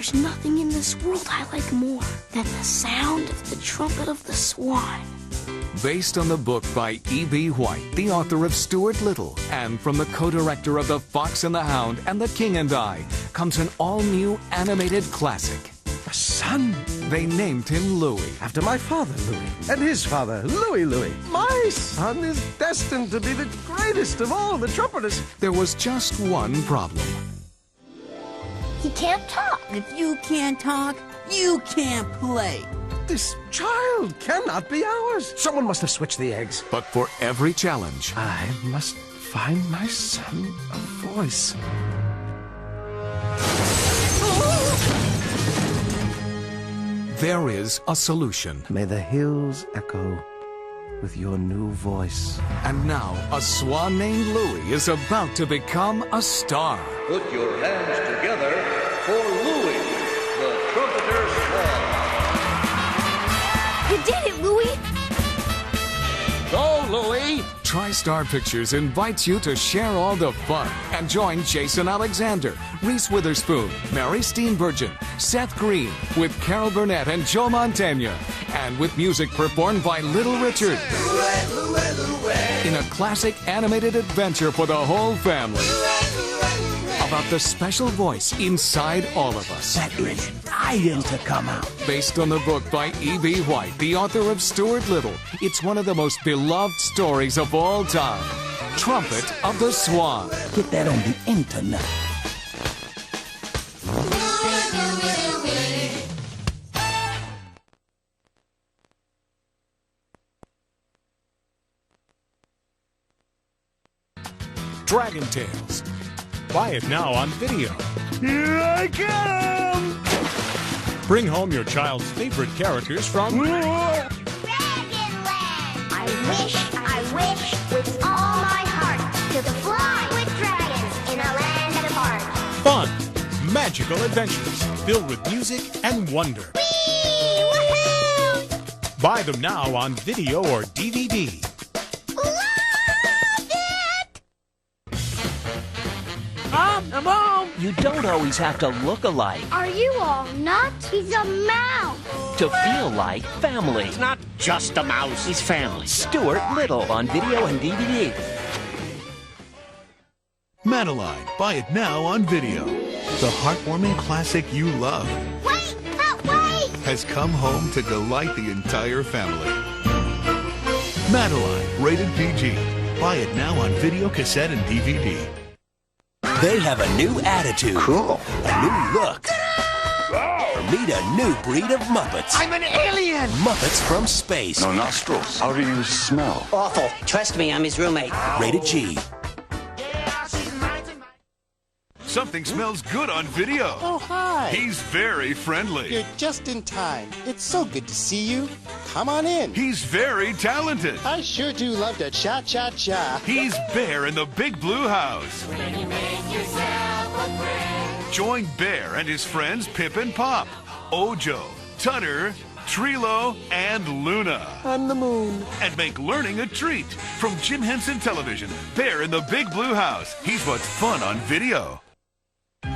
There's nothing in this world I like more than the sound of the trumpet of the swan. Based on the book by E.B. White, the author of Stuart Little, and from the co-director of The Fox and the Hound and The King and I, comes an all-new animated classic. A son? They named him Louis. After my father, Louis. And his father, Louis. My son is destined to be the greatest of all the trumpeters. There was just one problem. He can't talk. If you can't talk, you can't play. This child cannot be ours. Someone must have switched the eggs. But for every challenge, I must find my son a voice. there is a solution. May the hills echo with your new voice. And now, a swan named Louis is about to become a star. Put your hands together for Louis, the trumpeter swan. You did it, Louis! Go, Louis! TriStar Pictures invites you to share all the fun and join Jason Alexander, Reese Witherspoon, Mary Steenburgen, Seth Green, with Carol Burnett and Joe Mantegna, and with music performed by Little Richard, in a classic animated adventure for the whole family about the special voice inside all of us. That is dying to come out. Based on the book by E.B. White, the author of Stuart Little, it's one of the most beloved stories of all time. Trumpet of the Swan. Get that on the internet. Dragon Tales. Buy it now on video. Here I come! Bring home your child's favorite characters from Dragonland! I wish with all my heart to fly with dragons in a land apart. fun, magical adventures filled with music and wonder. Whee! Woohoo! Buy them now on video or DVD. Mom! You don't always have to look alike Are you all nuts? He's a mouse. to feel like family. It's not just a mouse, he's family. Stuart Little on video and DVD. Madeline, buy it now on video. The heartwarming classic you love Wait! Wait! has come home to delight the entire family. Madeline, rated PG. Buy it now on video, cassette, and DVD. They have a new attitude. Cool. A new look. Or meet a new breed of Muppets. I'm an alien! Muppets from space. No nostrils. How do you smell? Awful. Trust me, I'm his roommate. Rated G. Something smells good on video. Oh, hi. He's very friendly. You're just in time. It's so good to see you. Come on in. He's very talented. I sure do love to cha-cha-cha. He's Bear in the Big Blue House. Join Bear and his friends Pip and Pop, Ojo, Tutter, Trilo, and Luna. On the moon. And make learning a treat. From Jim Henson Television, Bear in the Big Blue House. He's what's fun on video.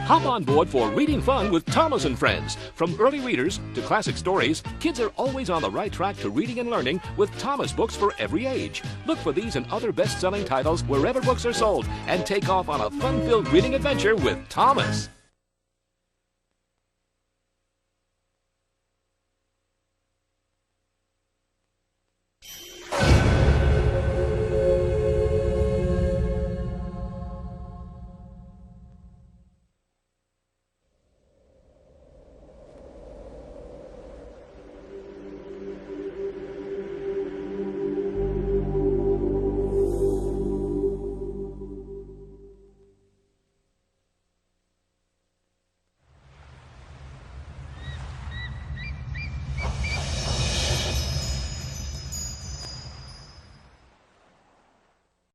Hop on board for Reading Fun with Thomas and Friends. From early readers to classic stories, kids are always on the right track to reading and learning with Thomas books for every age. Look for these and other best-selling titles wherever books are sold and take off on a fun-filled reading adventure with Thomas.